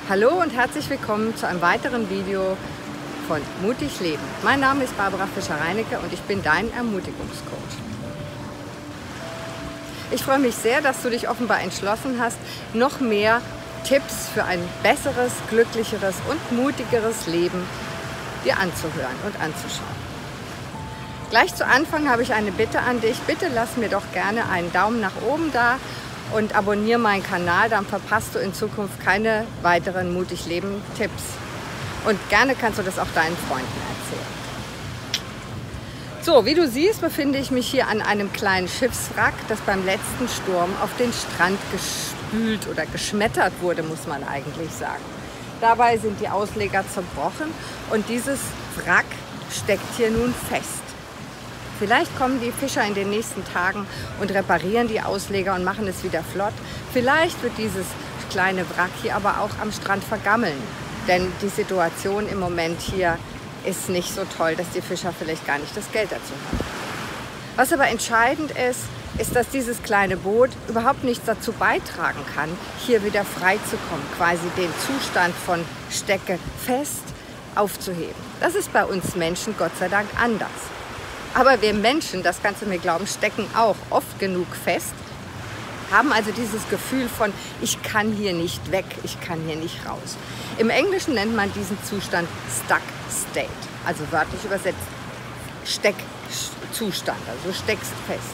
Hallo und herzlich willkommen zu einem weiteren Video von Mutig Leben. Mein Name ist Barbara Fischer-Reinecke und ich bin dein Ermutigungscoach. Ich freue mich sehr, dass du dich offenbar entschlossen hast, noch mehr Tipps für ein besseres, glücklicheres und mutigeres Leben dir anzuhören und anzuschauen. Gleich zu Anfang habe ich eine Bitte an dich. Bitte lass mir doch gerne einen Daumen nach oben da und abonniere meinen Kanal, dann verpasst du in Zukunft keine weiteren Mutig Leben Tipps. Und gerne kannst du das auch deinen Freunden erzählen. So, wie du siehst, befinde ich mich hier an einem kleinen Schiffswrack, das beim letzten Sturm auf den Strand gespült oder geschmettert wurde, muss man eigentlich sagen. Dabei sind die Ausleger zerbrochen und dieses Wrack steckt hier nun fest. Vielleicht kommen die Fischer in den nächsten Tagen und reparieren die Ausleger und machen es wieder flott. Vielleicht wird dieses kleine Wrack hier aber auch am Strand vergammeln. Denn die Situation im Moment hier ist nicht so toll, dass die Fischer vielleicht gar nicht das Geld dazu haben. Was aber entscheidend ist, ist, dass dieses kleine Boot überhaupt nichts dazu beitragen kann, hier wieder freizukommen, quasi den Zustand von Stecke fest aufzuheben. Das ist bei uns Menschen Gott sei Dank anders. Aber wir Menschen, das kannst du mir glauben, stecken auch oft genug fest, haben also dieses Gefühl von, ich kann hier nicht weg, ich kann hier nicht raus. Im Englischen nennt man diesen Zustand Stuck State, also wörtlich übersetzt Steckzustand, also du steckst fest.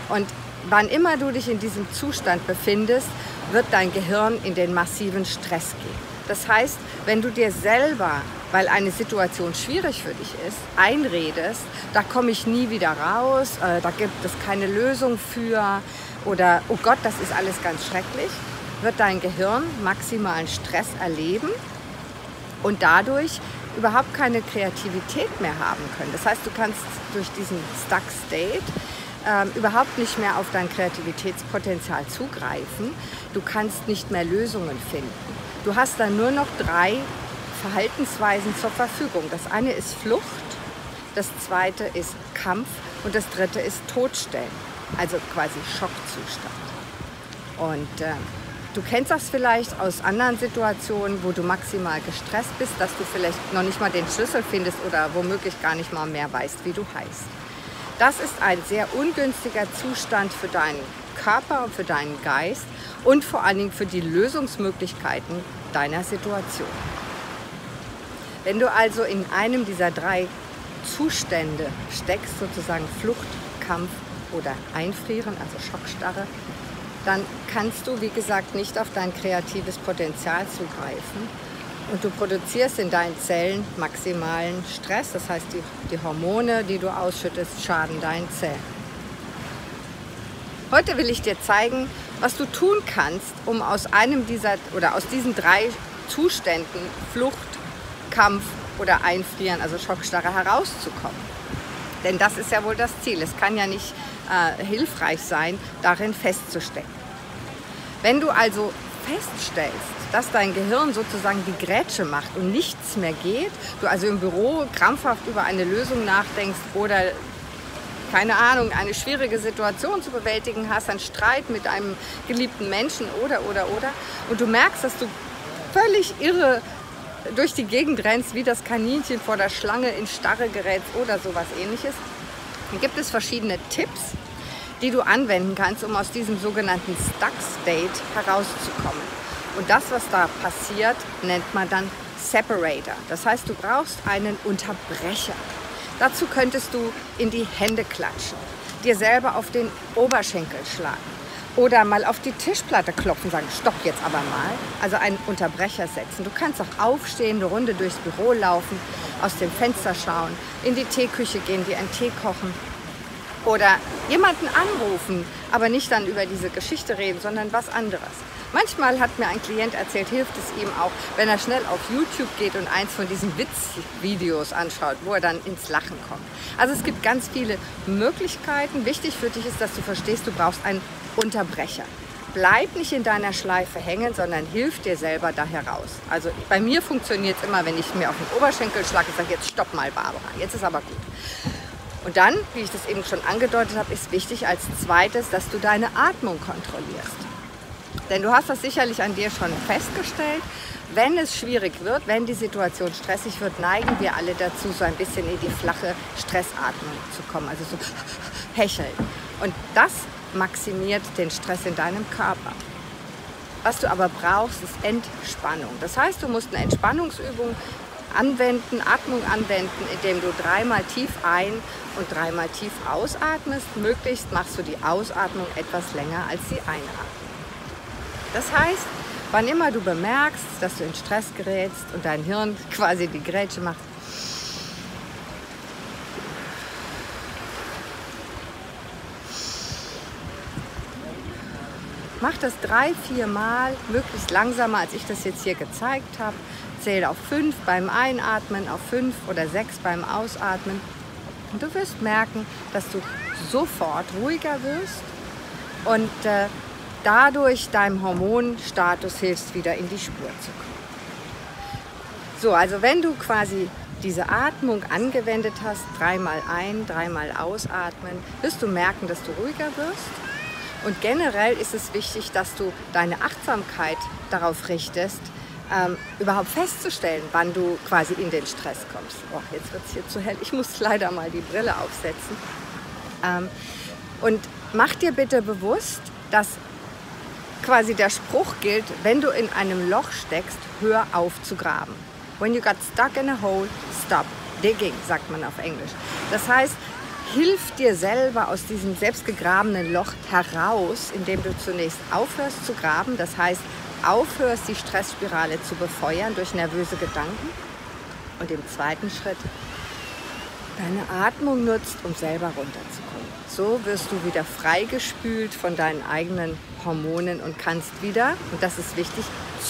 Und wann immer du dich in diesem Zustand befindest, wird dein Gehirn in den massiven Stress gehen. Das heißt, wenn du dir selber, weil eine Situation schwierig für dich ist, einredest, da komme ich nie wieder raus, da gibt es keine Lösung für oder oh Gott, das ist alles ganz schrecklich, wird dein Gehirn maximalen Stress erleben und dadurch überhaupt keine Kreativität mehr haben können. Das heißt, du kannst durch diesen Stuck State überhaupt nicht mehr auf dein Kreativitätspotenzial zugreifen. Du kannst nicht mehr Lösungen finden. Du hast dann nur noch 3 Verhaltensweisen zur Verfügung. Das eine ist Flucht, das zweite ist Kampf und das dritte ist Todstellen, also quasi Schockzustand. Und du kennst das vielleicht aus anderen Situationen, wo du maximal gestresst bist, dass du vielleicht noch nicht mal den Schlüssel findest oder womöglich gar nicht mal mehr weißt, wie du heißt. Das ist ein sehr ungünstiger Zustand für deinen Körper und für deinen Geist und vor allen Dingen für die Lösungsmöglichkeiten deiner Situation. Wenn du also in einem dieser 3 Zustände steckst, sozusagen Flucht, Kampf oder Einfrieren, also Schockstarre, dann kannst du, wie gesagt, nicht auf dein kreatives Potenzial zugreifen. Und du produzierst in deinen Zellen maximalen Stress, das heißt, die Hormone, die du ausschüttest, schaden deinen Zellen. Heute will ich dir zeigen, was du tun kannst, um aus diesen 3 Zuständen, Flucht, Kampf oder Einfrieren, also Schockstarre, herauszukommen. Denn das ist ja wohl das Ziel. Es kann ja nicht hilfreich sein, darin festzustecken. Wenn du also feststellst, dass dein Gehirn sozusagen die Grätsche macht und nichts mehr geht, du also im Büro krampfhaft über eine Lösung nachdenkst oder, keine Ahnung, eine schwierige Situation zu bewältigen hast, einen Streit mit einem geliebten Menschen oder, und du merkst, dass du völlig irre durch die Gegend rennst, wie das Kaninchen vor der Schlange in Starre gerätst oder sowas Ähnliches, dann gibt es verschiedene Tipps, die du anwenden kannst, um aus diesem sogenannten Stuck State herauszukommen. Und das, was da passiert, nennt man dann Separator. Das heißt, du brauchst einen Unterbrecher. Dazu könntest du in die Hände klatschen, dir selber auf den Oberschenkel schlagen oder mal auf die Tischplatte klopfen, sagen, stopp jetzt aber mal. Also einen Unterbrecher setzen. Du kannst auch aufstehen, eine Runde durchs Büro laufen, aus dem Fenster schauen, in die Teeküche gehen, dir einen Tee kochen oder jemanden anrufen, aber nicht dann über diese Geschichte reden, sondern was anderes. Manchmal hat mir ein Klient erzählt, hilft es ihm auch, wenn er schnell auf YouTube geht und eins von diesen Witzvideos anschaut, wo er dann ins Lachen kommt. Also es gibt ganz viele Möglichkeiten. Wichtig für dich ist, dass du verstehst, du brauchst einen Unterbrecher. Bleib nicht in deiner Schleife hängen, sondern hilf dir selber da heraus. Also bei mir funktioniert es immer, wenn ich mir auf den Oberschenkel schlage und sage, jetzt stopp mal, Barbara, jetzt ist aber gut. Und dann, wie ich das eben schon angedeutet habe, ist wichtig als zweites, dass du deine Atmung kontrollierst. Denn du hast das sicherlich an dir schon festgestellt, wenn es schwierig wird, wenn die Situation stressig wird, neigen wir alle dazu, so ein bisschen in die flache Stressatmung zu kommen, also so hecheln. Und das maximiert den Stress in deinem Körper. Was du aber brauchst, ist Entspannung. Das heißt, du musst eine Entspannungsübung anwenden, Atmung anwenden, indem du 3-mal tief ein- und 3-mal tief ausatmest. Möglichst machst du die Ausatmung etwas länger als die Einatmung. Das heißt, wann immer du bemerkst, dass du in Stress gerätst und dein Hirn quasi die Grätsche macht, mach das 3-4 Mal, möglichst langsamer, als ich das jetzt hier gezeigt habe. Zähle auf 5 beim Einatmen, auf 5 oder 6 beim Ausatmen. Und du wirst merken, dass du sofort ruhiger wirst und dadurch deinem Hormonstatus hilfst, wieder in die Spur zu kommen. So, also wenn du quasi diese Atmung angewendet hast, 3-mal ein, 3-mal ausatmen, wirst du merken, dass du ruhiger wirst. Und generell ist es wichtig, dass du deine Achtsamkeit darauf richtest, überhaupt festzustellen, wann du quasi in den Stress kommst. Oh, jetzt wird es hier zu hell. Ich muss leider mal die Brille aufsetzen. Und mach dir bitte bewusst, dass quasi der Spruch gilt, wenn du in einem Loch steckst, hör auf zu graben. When you got stuck in a hole, stop digging, sagt man auf Englisch. Das heißt, hilf dir selber aus diesem selbstgegrabenen Loch heraus, indem du zunächst aufhörst zu graben, das heißt, aufhörst, die Stressspirale zu befeuern durch nervöse Gedanken und im zweiten Schritt deine Atmung nutzt, um selber runterzukommen. So wirst du wieder freigespült von deinen eigenen Hormonen und kannst wieder, und das ist wichtig,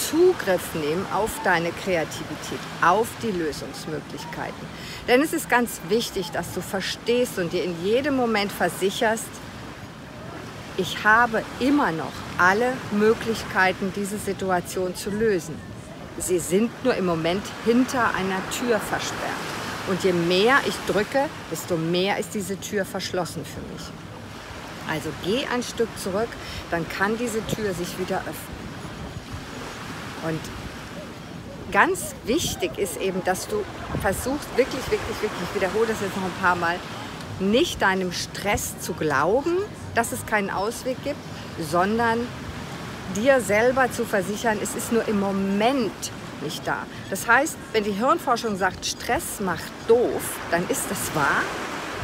Zugriff nehmen auf deine Kreativität, auf die Lösungsmöglichkeiten. Denn es ist ganz wichtig, dass du verstehst und dir in jedem Moment versicherst, ich habe immer noch alle Möglichkeiten, diese Situation zu lösen. Sie sind nur im Moment hinter einer Tür versperrt. Und je mehr ich drücke, desto mehr ist diese Tür verschlossen für mich. Also geh ein Stück zurück, dann kann diese Tür sich wieder öffnen. Und ganz wichtig ist eben, dass du versuchst, wirklich, ich wiederhole das jetzt noch ein paar Mal, nicht deinem Stress zu glauben, dass es keinen Ausweg gibt, sondern dir selber zu versichern, es ist nur im Moment nicht da. Das heißt, wenn die Hirnforschung sagt, Stress macht doof, dann ist das wahr,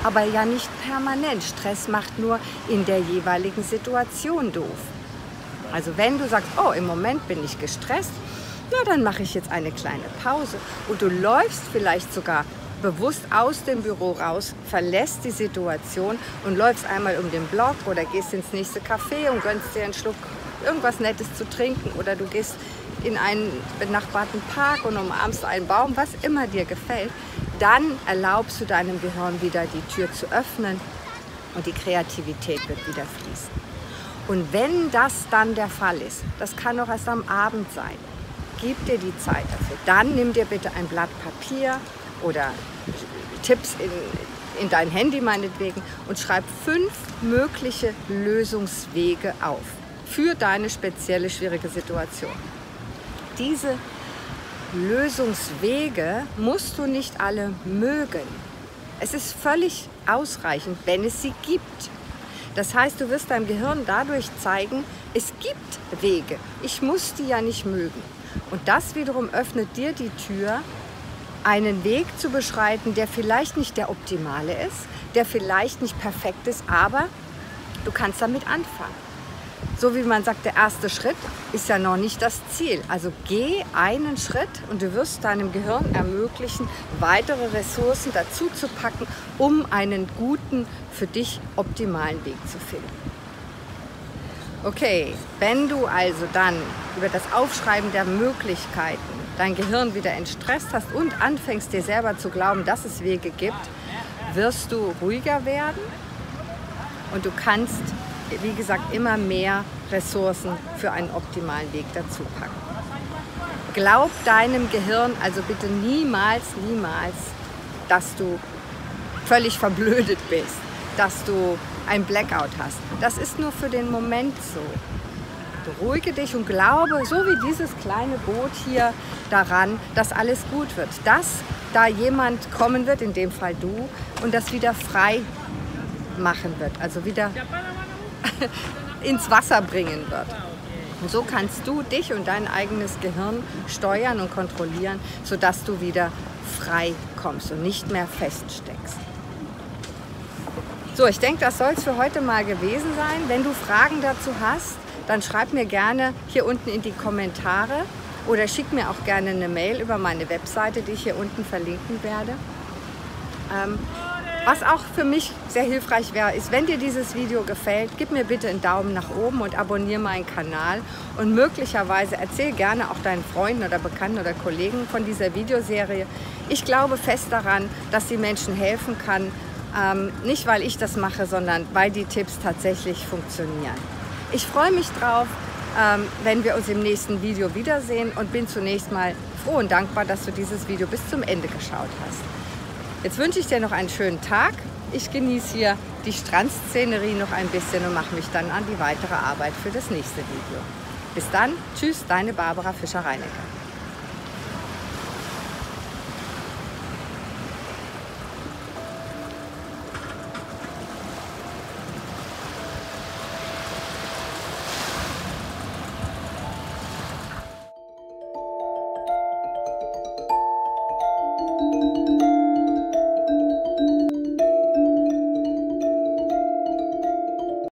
aber ja nicht permanent. Stress macht nur in der jeweiligen Situation doof. Also wenn du sagst, oh, im Moment bin ich gestresst, na, dann mache ich jetzt eine kleine Pause. Und du läufst vielleicht sogar bewusst aus dem Büro raus, verlässt die Situation und läufst einmal um den Block oder gehst ins nächste Café und gönnst dir einen Schluck irgendwas Nettes zu trinken oder du gehst in einen benachbarten Park und umarmst einen Baum, was immer dir gefällt, dann erlaubst du deinem Gehirn wieder die Tür zu öffnen und die Kreativität wird wieder fließen. Und wenn das dann der Fall ist, das kann auch erst am Abend sein, gib dir die Zeit dafür. Dann nimm dir bitte ein Blatt Papier oder Tipps in dein Handy meinetwegen und schreib 5 mögliche Lösungswege auf für deine spezielle schwierige Situation. Diese Lösungswege musst du nicht alle mögen. Es ist völlig ausreichend, wenn es sie gibt. Das heißt, du wirst deinem Gehirn dadurch zeigen, es gibt Wege. Ich muss die ja nicht mögen. Und das wiederum öffnet dir die Tür, einen Weg zu beschreiten, der vielleicht nicht der optimale ist, der vielleicht nicht perfekt ist, aber du kannst damit anfangen. So wie man sagt, der erste Schritt ist ja noch nicht das Ziel. Also geh einen Schritt und du wirst deinem Gehirn ermöglichen, weitere Ressourcen dazu zu packen, um einen guten, für dich optimalen Weg zu finden. Okay, wenn du also dann über das Aufschreiben der Möglichkeiten dein Gehirn wieder entstresst hast und anfängst dir selber zu glauben, dass es Wege gibt, wirst du ruhiger werden und du kannst, wie gesagt, immer mehr Ressourcen für einen optimalen Weg dazu packen. Glaub deinem Gehirn also bitte niemals, dass du völlig verblödet bist, dass du ein Blackout hast. Das ist nur für den Moment so. Beruhige dich und glaube, so wie dieses kleine Boot hier, daran, dass alles gut wird. Dass da jemand kommen wird, in dem Fall du, und das wieder frei machen wird, also wieder ins Wasser bringen wird. Und so kannst du dich und dein eigenes Gehirn steuern und kontrollieren, sodass du wieder frei kommst und nicht mehr feststeckst. So, ich denke, das soll es für heute mal gewesen sein. Wenn du Fragen dazu hast, dann schreib mir gerne hier unten in die Kommentare oder schick mir auch gerne eine Mail über meine Webseite, die ich hier unten verlinken werde. Was auch für mich sehr hilfreich wäre, ist, wenn dir dieses Video gefällt, gib mir bitte einen Daumen nach oben und abonniere meinen Kanal. Und möglicherweise erzähl gerne auch deinen Freunden oder Bekannten oder Kollegen von dieser Videoserie. Ich glaube fest daran, dass sie Menschen helfen kann. Nicht, weil ich das mache, sondern weil die Tipps tatsächlich funktionieren. Ich freue mich drauf, wenn wir uns im nächsten Video wiedersehen und bin zunächst mal froh und dankbar, dass du dieses Video bis zum Ende geschaut hast. Jetzt wünsche ich dir noch einen schönen Tag. Ich genieße hier die Strandszenerie noch ein bisschen und mache mich dann an die weitere Arbeit für das nächste Video. Bis dann, tschüss, deine Barbara Fischer-Reinecke.